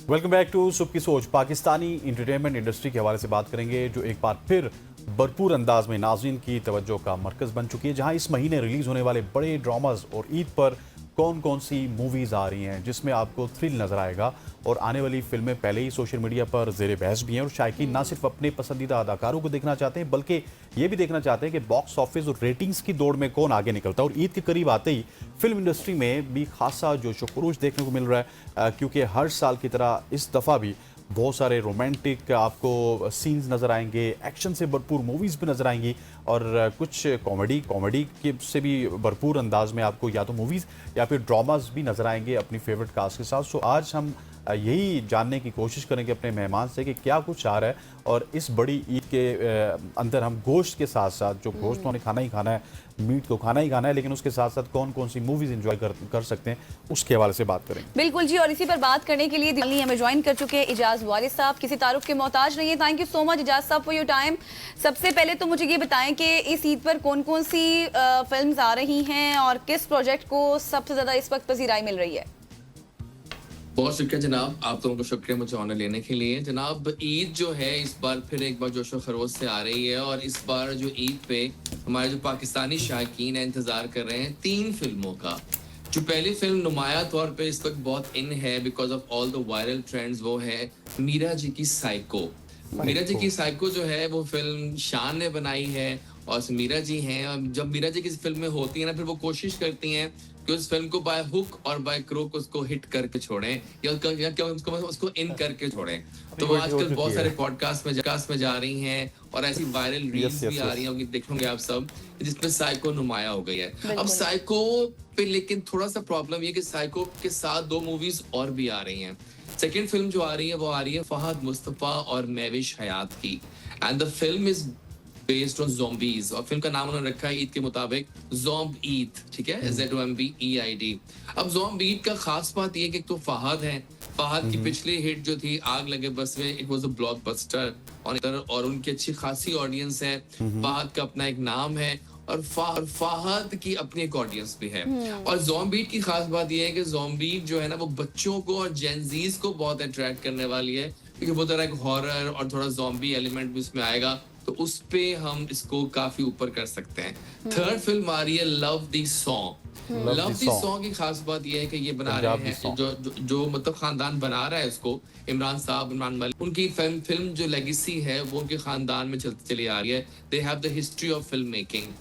Welcome back to सुबह की सोच। पाकिस्तानी इंटरटेनमेंट इंडस्ट्री के हवाले से बात करेंगे जो एक बार फिर भरपूर अंदाज में नाज़रीन की तवज्जो का मरकज़ बन चुकी है, जहां इस महीने रिलीज़ होने वाले बड़े ड्रामाज और ईद पर कौन कौन सी मूवीज़ आ रही हैं जिसमें आपको थ्रिल नज़र आएगा। और आने वाली फिल्में पहले ही सोशल मीडिया पर ज़ेर बहस भी हैं और शायकीन ना सिर्फ अपने पसंदीदा अदाकारों को देखना चाहते हैं बल्कि ये भी देखना चाहते हैं कि बॉक्स ऑफिस और रेटिंग्स की दौड़ में कौन आगे निकलता है। और ईद के करीब आते ही फिल्म इंडस्ट्री में भी खासा जोश व खरोश देखने को मिल रहा है, क्योंकि हर साल की तरह इस दफ़ा भी बहुत सारे रोमांटिक आपको सीन्स नज़र आएंगे, एक्शन से भरपूर मूवीज़ भी नज़र आएंगी और कुछ कॉमेडी के से भी भरपूर अंदाज में आपको या तो मूवीज़ या फिर ड्रामास भी नज़र आएंगे अपनी फेवरेट कास्ट के साथ। सो आज हम यही जानने की कोशिश करेंगे अपने मेहमान से कि क्या कुछ आ रहा है और इस बड़ी ईद के अंदर हम गोश्त के साथ साथ, जो गोश्त तो हमें खाना ही खाना है, मीट तो खाना ही खाना है, लेकिन उसके साथ साथ कौन कौन सी मूवीज़ एंजॉय कर सकते हैं उसके हवाले से बात करेंगे। बिल्कुल जी, और इसी पर बात करने के लिए दिल्ली हमें ज्वाइन कर चुके हैं इजाज वारिद साहब। किसी तारुफ के मोहताज नहीं है। Thank you so much Ijaz साहब फॉर योर टाइम। सबसे पहले तो मुझे ये बताएं कि इस ईद पर कौन कौन सी फिल्म्स आ रही हैं और किस प्रोजेक्ट को सबसे ज़्यादा इस वक्त पजीराई मिल रही है। बहुत शुक्रिया जनाब, आप लोगों को शुक्रिया मुझे ऑनर लेने के लिए। जनाब, ईद जो है इस बार फिर एक बार जोशो खरोश से आ रही है और इस बार जो ईद पे हमारे जो पाकिस्तानी शायकीन है इंतजार कर रहे हैं 3 फिल्मों का। जो पहली फिल्म नुमाया तौर पे इस वक्त बहुत इन है because of all the viral trends, वो है मीरा जी की साइको। मीरा जी की साइको जो है वो फिल्म शान ने बनाई है और मीरा जी हैं। और जब मीरा जी किसी फिल्म में होती है ना, फिर वो कोशिश करती हैं कि उस फिल्म को बाय हुक और बाय क्रोक उसको हिट करके छोड़ें या उसको इन करके छोड़ें। तो वो आजकल बहुत सारे पॉडकास्ट में जा रही हैं और ऐसी वायरल रील्स भी आ रही हैं, देखेंगे आप सब, जिसमें साइको नुमाया हो गई है। अब साइको पे लेकिन थोड़ा सा प्रॉब्लम ये कि साइको के साथ 2 मूवीज और भी आ रही हैं। सेकेंड फिल्म जो आ रही है वो आ रही है फहद मुस्तफा और महविश हयात की, and the film is based on zombies. और फिल्म का नाम उन्होंने रखा है ईद के मुताबिक ज़ॉम्ब ईद, ठीक है, ZOMBEID। अब ज़ॉम्ब ईद का खास बात ये कि तो फहद है, फहद की पिछली हिट जो थी आग लगे बस में, इट वाज अ ब्लॉकबस्टर और उनकी अच्छी खासी ऑडियंस है। फहद का अपना एक नाम है और फहद की अपनी एक ऑडियंस भी है। और ज़ॉम्बीड की खास बात यह है कि ज़ॉम्बीड जो है ना वो बच्चों को और जेनजीज को बहुत अट्रैक्ट करने वाली है, क्योंकि वो तरह एक हॉरर और थोड़ा ज़ॉम्बी एलिमेंट भी उसमें आएगा, तो उस पे हम इसको काफी ऊपर कर सकते हैं। थर्ड फिल्म आ रही है love the song. Love the song की खास बात यह है कि ये बना रहे हैं जो मतलब खानदान बना रहा है इसको, इमरान साहब, इमरान मलिक। उनकी फिल्म जो लेगेसी है वो उनके खानदान में चलती चली आ रही है। They have the history of film making.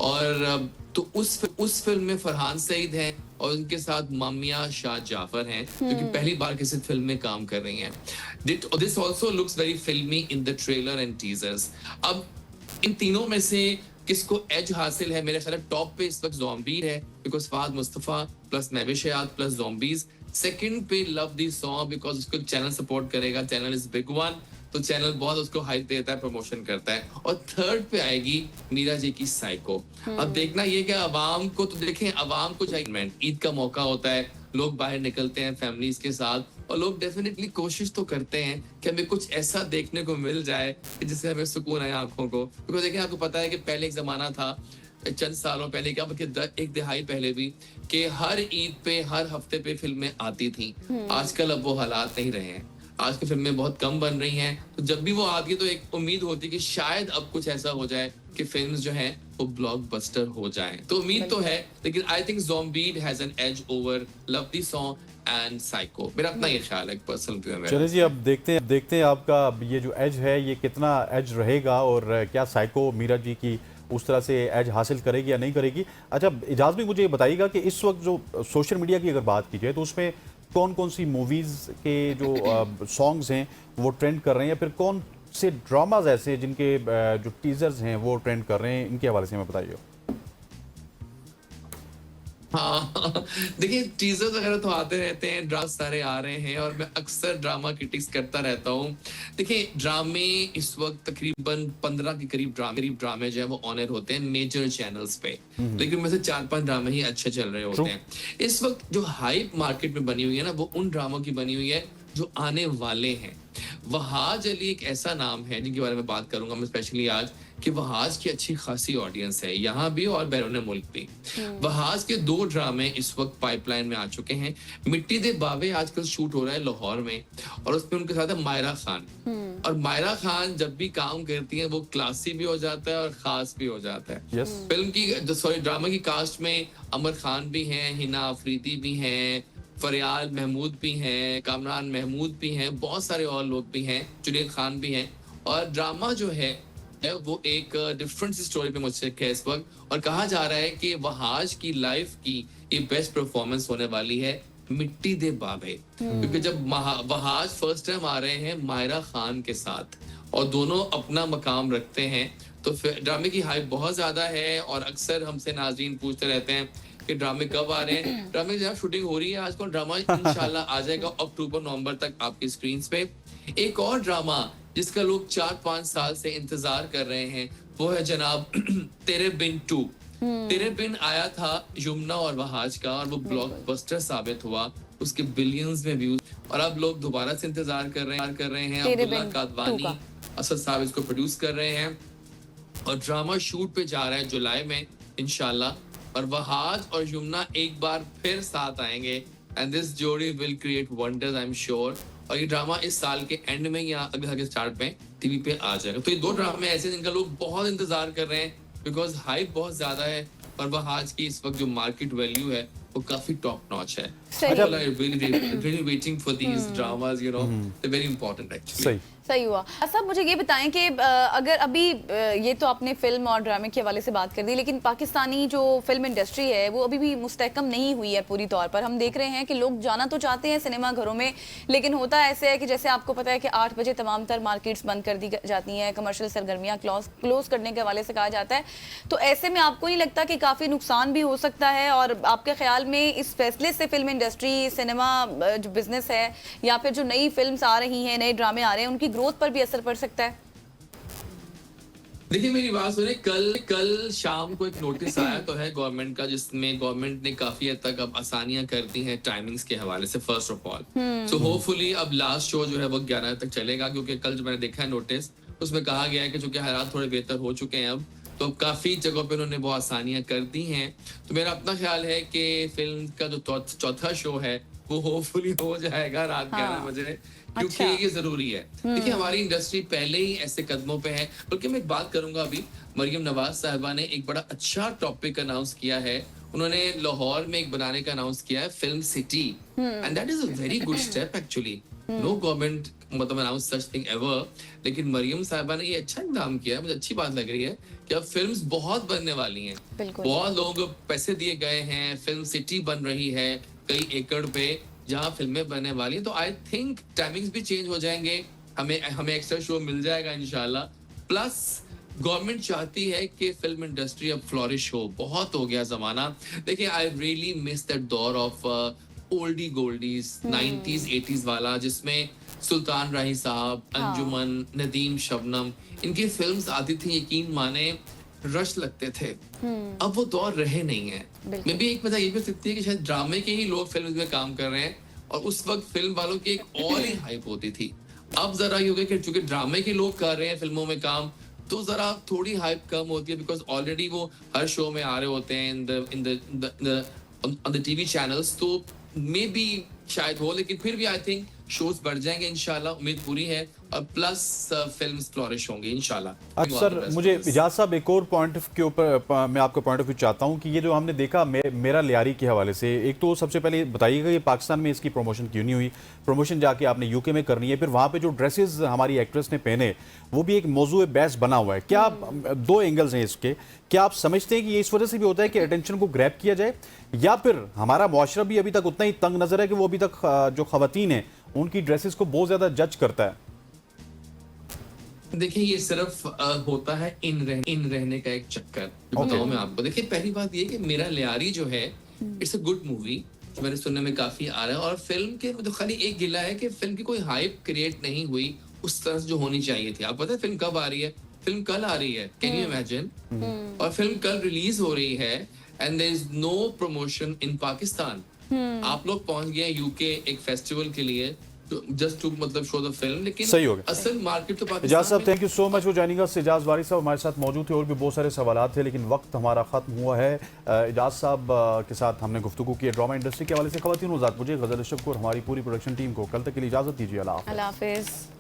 और तो उस फिल्म में फरहान सईद है और उनके साथ मामिया शाह जाफर हैं, जो कि पहली बार किसी फिल्म में काम कर रही हैं। This also looks very filmy in the trailer and teasers. अब इन तीनों में से किसको एज हासिल है? मेरे ख्याल टॉप पे इस वक्त ज़ॉम्बीड है because Fahad Mustafa plus Mahwish Hayat plus zombies. Second पे लव दी सॉन्ग बिकॉज उसको चैनल सपोर्ट करेगा, चैनल इज बिग वन, तो चैनल बहुत उसको हाइप देता है, प्रमोशन करता है। और थर्ड पे आएगी मीरा जी की साइको। अब देखना ये कि अवाम को, तो देखें अवाम को चाहिए, ईद का मौका होता है, लोग बाहर निकलते हैं फैमिलीज के साथ और लोग डेफिनेटली कोशिश तो करते हैं कि हमें कुछ ऐसा देखने को मिल जाए कि जिससे हमें सुकून आए आंखों को। क्योंकि देखें आपको पता है कि पहले एक जमाना था चंद सालों पहले, क्या बल्कि एक दिहाई पहले भी, कि हर ईद पे हर हफ्ते पे फिल्में आती थी। आजकल अब वो हालात नहीं रहे हैं, आज की फिल्में बहुत कम बन रही हैं। तो जब भी वो आती है तो एक उम्मीद होती है कि शायद अब कुछ ऐसा हो जाए कि फिल्म्स जो हैं वो ब्लॉकबस्टर हो जाएं। तो उम्मीद तो है, लेकिन I think zombied has an edge over love the song and psycho. मेरा अपना ये ख्याल है, पर्सनल व्यू है। चलिए जी, अब देखते हैं आपका ये जो एज है ये कितना एज रहेगा और क्या साइको मीरा जी की उस तरह से एज हासिल करेगी या नहीं करेगी। अच्छा इजाज़ भी मुझे बताइएगा कि इस वक्त जो सोशल मीडिया की अगर बात की जाए तो उसमें कौन कौन सी मूवीज़ के जो सॉन्ग्स हैं वो ट्रेंड कर रहे हैं या फिर कौन से ड्रामाज ऐसे जिनके जो टीजर्स हैं वो ट्रेंड कर रहे हैं, इनके हवाले से हमें बताइए। हाँ देखिए, टीजर्स वगैरह तो आते रहते हैं, ड्रामा सारे आ रहे हैं और मैं अक्सर ड्रामा क्रिटिक्स करता रहता हूँ। देखिए ड्रामे इस वक्त तकरीबन 15 के करीब ड्रामे जो है वो ऑनर होते हैं मेजर चैनल्स पे, लेकिन में से 4-5 ड्रामे ही अच्छे चल रहे होते हैं। इस वक्त जो हाइप मार्केट में बनी हुई है ना, वो उन ड्रामों की बनी हुई है जो आने वाले हैं। वहाज अली एक ऐसा नाम है जिनके बारे में बात करूंगा मैं स्पेशली आज, कि वहाज की अच्छी खासी ऑडियंस है यहाँ भी और बैरून मुल्क भी। वहाज के 2 ड्रामे इस वक्त पाइपलाइन में आ चुके हैं। मिट्टी दे बावे आजकल शूट हो रहा है लाहौर में, और उसमें उनके साथ है मायरा खान। और मायरा खान जब भी काम करती है वो क्लासी भी हो जाता है और खास भी हो जाता है। Yes. फिल्म की ड्रामा की कास्ट में अमर खान भी हैं, हिना अफरीदी भी हैं, फरियाल महमूद भी हैं, कामरान महमूद भी हैं, बहुत सारे और लोग भी हैं, जुनैद खान भी हैं। और ड्रामा जो है वो एक डिफरेंट सी स्टोरी पे मुश्तमिल है इस वक्त, और कहा जा रहा है कि वहाज की लाइफ की ये बेस्ट परफॉर्मेंस होने वाली है मिट्टी दे बाबे। क्योंकि जब वहाज फर्स्ट टाइम आ रहे हैं मायरा खान के साथ और दोनों अपना मकाम रखते हैं, तो फिर ड्रामे की हाइप बहुत ज्यादा है। और अक्सर हमसे नाज़रीन पूछते रहते हैं कि ड्रामे कब आ रहे हैं। ड्रामे की शूटिंग हो रही है आजकल, ड्रामा इंशाल्लाह आ जाएगा अक्टूबर-नवंबर तक आपकी स्क्रीन पे। एक और ड्रामा जिसका लोग 4-5 साल से इंतजार कर रहे हैं वो है जनाब तेरे बिन 2। तेरे बिन आया था यमुना और वहाज का, और वो ब्लॉकबस्टर साबित हुआ, उसके बिलियंस में व्यूज। और अब लोग दोबारा से इंतजार कर रहे हैं। अब्दुल्ला कादवानी असद साहब इसको प्रोड्यूस कर रहे हैं और ड्रामा शूट पे जा रहा है जुलाई में इंशाल्लाह। और वहाज और यमुना एक बार फिर साथ आएंगे, एंड दिस जोड़ी will create wonders I am sure. और ये ड्रामा इस साल के एंड में या अगले साल के स्टार्ट में टीवी पे आ जाएगा। तो ये 2 ड्रामे ऐसे हैं जिनका लोग बहुत इंतजार कर रहे हैं, बिकॉज हाइप बहुत ज्यादा है। और वहाज की इस वक्त जो मार्केट वैल्यू है वो काफी टॉप नॉच है। People are really waiting for these dramas, you know, they're very important actually. सही हुआ। सब मुझे ये बताएं कि अगर अभी ये तो आपने फिल्म और ड्रामे के हवाले से बात कर दी, लेकिन पाकिस्तानी जो फिल्म इंडस्ट्री है वो अभी भी मुस्तहकम नहीं हुई है पूरी तौर पर। हम देख रहे हैं कि लोग जाना तो चाहते हैं सिनेमा घरों में, लेकिन होता ऐसे है कि जैसे आपको पता है कि 8 बजे तमाम तर मार्केट्स बंद कर दी जाती हैं, कमर्शियल सरगर्मियाँ क्लोज करने के हवाले से कहा जाता है। तो ऐसे में आपको नहीं लगता कि काफ़ी नुकसान भी हो सकता है? और आपके ख्याल में इस फैसले से फिल्म इंडस्ट्री, सिनेमा जो बिजनेस है, या फिर जो नई फिल्म्स आ रही हैं, नए ड्रामे आ रहे हैं, उनकी ग्रोथ पर भी असर पड़ सकता है? देखिए मेरी बात सुने, कल शाम को एक नोटिस आया तो है गवर्नमेंट का, जिसमें गवर्नमेंट ने काफी हद तक अब आसानियां कर दी हैं टाइमिंग्स के हवाले से first of all. So hopefully अब लास्ट शो जो है वो 11 तक चलेगा, क्योंकि कल जो मैंने देखा है नोटिस उसमें कहा गया है कि चूंकि हालात थोड़े बेहतर हो चुके हैं अब, तो काफी जगहों पे उन्होंने वो आसानियां कर दी हैं। तो मेरा अपना ख्याल है कि फिल्म का जो चौथा शो है वो होपफुली हो जाएगा रात 11 बजे, क्योंकि ये जरूरी है। देखिए हमारी इंडस्ट्री पहले ही ऐसे कदमों पे है। बल्कि मैं एक बात करूंगा, अभी मरियम नवाज साहिबा ने एक बड़ा अच्छा टॉपिक अनाउंस किया है। उन्होंने लाहौर में एक बनाने का अनाउंस किया है film city, and that is a very good step actually. No government मतलब अनाउंस सच थिंग एवर, लेकिन मरियम साहिबा ने ये अच्छा इकदाम किया है, मुझे अच्छी बात लग रही है कि अब फिल्म्स बहुत बनने वाली हैं। बहुत लोग पैसे दिए गए हैं, फिल्म सिटी बन रही है कई एकड़ पे जहाँ फिल्में बनने वाली हैं। तो आई थिंक टाइमिंग्स भी चेंज हो जाएंगे, हमें एक्स्ट्रा शो मिल जाएगा इंशाल्लाह। प्लस गवर्नमेंट चाहती है कि फिल्म इंडस्ट्री अब फ्लोरिश हो, बहुत हो गया जमाना। देखिए आई रियली मिस दैट दौर of Oldi Goldie's 90s 80s वाला, जिसमें सुल्तान राही साहब, अंजुमन, नदीम, शबनम, इनकी फिल्म्स आती थी, यकीन माने रश लगते थे। अब वो दौर रहे नहीं है। मैं भी एक वजह ये भी सकती है कि शायद ड्रामे के ही लोग फिल्म में काम कर रहे हैं, और उस वक्त फिल्म वालों की एक और ही हाइप होती थी। अब जरा ये हो गया कि चूंकि ड्रामे के लोग कर रहे हैं फिल्मों में काम, तो जरा थोड़ी हाइप कम होती है, बिकॉज ऑलरेडी वो हर शो में आ रहे होते हैं ऑन द टीवी चैनल्स। तो मे बी शायद हो, लेकिन फिर भी आई थिंक शोज बढ़ जाएंगे इंशाल्लाह, उम्मीद पूरी है। और प्लस फिल्म्स फ्लोरिश होंगे इंशाल्लाह। सर मुझे इजाज़ साहब एक और पॉइंट के ऊपर मैं आपका पॉइंट ऑफ व्यू चाहता हूं कि ये जो हमने देखा मेरा लियारी के हवाले से, एक तो सबसे पहले बताइएगा कि पाकिस्तान में इसकी प्रमोशन क्यों नहीं हुई? प्रमोशन जाके आपने यूके में करनी है, फिर वहाँ पे जो ड्रेसेस हमारी एक्ट्रेस ने पहने वो भी एक मौजूद बहस बना हुआ है। क्या 2 एंगल्स हैं इसके? क्या आप समझते हैं कि ये इस वजह से भी होता है कि अटेंशन को ग्रैब किया जाए, या फिर हमारा मुआशरा भी अभी तक उतना ही तंग नजर है कि वो अभी तक जो खवातीन हैं उनकी ड्रेसेस को बहुत ज्यादा जज करता है? देखिए ये सिर्फ होता है इन रहने का एक चक्कर। बताऊं मैं आपको, देखिए पहली बात ये कि मेरा लियारी जो है इट्स अ गुड मूवी, मेरे सुनने में काफी आ रहा है। और फिल्म के तो खाली एक गिला है कि फिल्म की कोई हाइप क्रिएट नहीं हुई उस तरह जो होनी चाहिए थी। आपको पता है फिल्म कब आ रही है? फिल्म कल आ रही है, कैन यू इमेजिन? और फिल्म कल रिलीज हो रही है, and there is no promotion in Pakistan. आप लोग पहुंच गए यूके एक फेस्टिवल के लिए, जस्ट टू मतलब शो द फिल्म, लेकिन सही हो गया। असल मार्केट तो इजाज पाकिस्तान साहब में thank you so much for joining us. Ijaz Waris साहब हमारे साथ मौजूद थे और भी बहुत सारे सवाल थे लेकिन वक्त हमारा खत्म हुआ है। इजाज साहब के साथ हमने गुफ्तगू की ड्रामा इंडस्ट्री के हवाले से। ख़वातीन मुझे गजल शक्र और हमारी पूरी प्रोडक्शन टीम को कल तक के लिए इजाज़त दीजिए। अल्लाह हाफ़िज़। अल्लाह हाफिज।